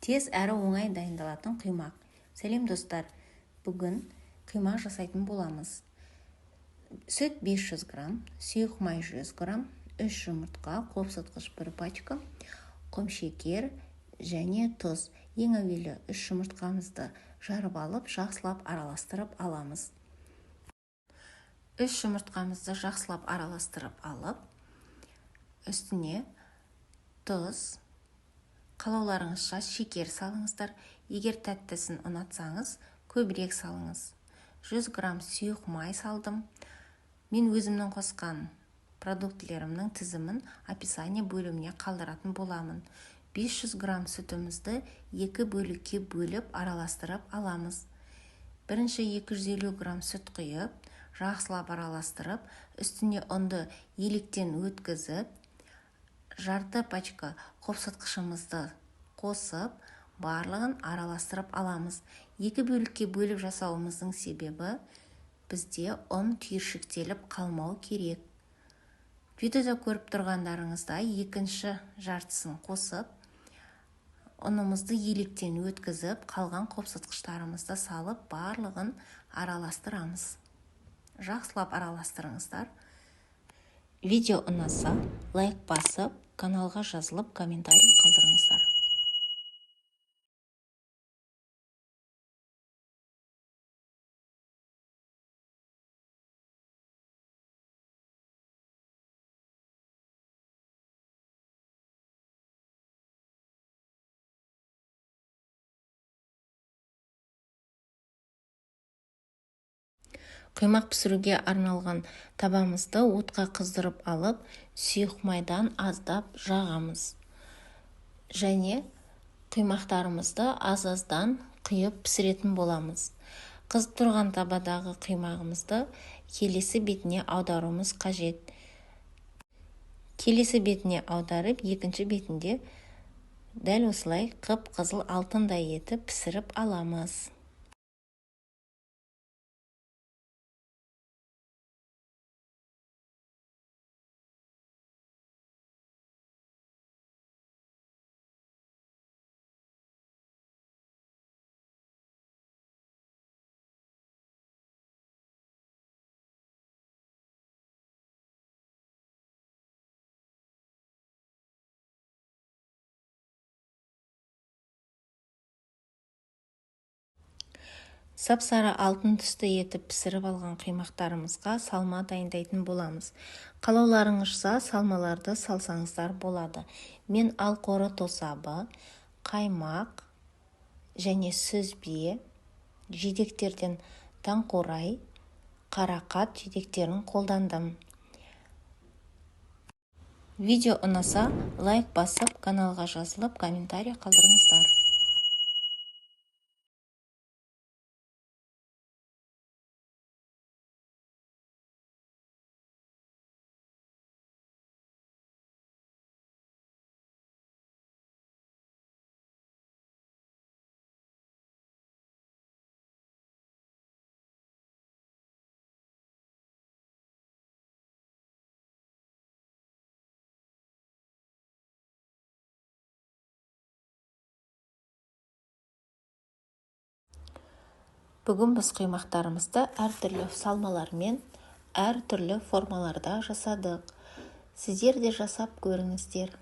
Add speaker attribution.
Speaker 1: Тез әрі оңай дайындалатын құймақ. Сәлем достар, бүгін құймақ жасайтын боламыз. Сүт 500 грамм, сұйық май 100 грамм, 3 жұмыртқа, қосылтқыш 1 пачка, құмшекер және тұз. Ең әуелі 3 жұмыртқамызды жарып алып, жақсылап араластырып аламыз. 3 жұмыртқамызды жақсылап араластырып алып, үстіне тұз, қалауларыңызша шекер салыңыздар. Егер тәттісін ұнатсаңыз, көбірек салыңыз. 100 грамм сұйық май салдым. Мен өзімнің қосқан продуктілерімнің тізімін описание бөліміне қалдыратын боламын. 500 грамм сүтімізді 2 бөлікке бөліп араластырып аламыз. Бірінші 250 грамм сүт құйып, жақсылап араластырып, үстіне ұнды електен өткізіп, жарты пачка қосылтқышымызды қосып, барлығын араластырып аламыз. 2 бөлікке бөліп жасауымыздың себебі бізде ұн түйіршіктеліп қалмау керек. Видеода көріп тұрғандарыңызда екінші жартысын қосып, ұнымызды електен өткізіп, қалған қосылтқыштарымызды салып, барлығын араластырамыз. Жақсылап араластырыңыздар. Видео ұнаса, лайк басып, каналға жазылып, комментарий қалдырыңыздар. Құймақ пісіруге арналған табамызды отқа қыздырып алып, сұйық майдан аздап жағамыз. Және құймақтарымызды аз-аздан құйып пісіретін боламыз. Қызып тұрған табадағы құймағымызды келесі бетіне аударуымыз қажет. Келесі бетіне аударып, екінші бетінде дәл осылай қып-қызыл алтындай етіп пісіріп аламыз. Сап-сары алтын түсті етіп пісіріп алған құймақтарымызға салма дайындайтын боламыз. Қалауларыңызша салмаларды салсаңыздар болады. Мен алқоры тосабы, қаймақ және сүзбе, жидектерден таңқурай, қарақат жидектерін қолдандым. Видео ұнаса, лайк басып, каналға жазылып, комментарий қалдырыңыздар. Бүгін біз құймақтарымызды әртүрлі салмалармен, әртүрлі формаларда жасадық. Сіздер де жасап көріңіздер.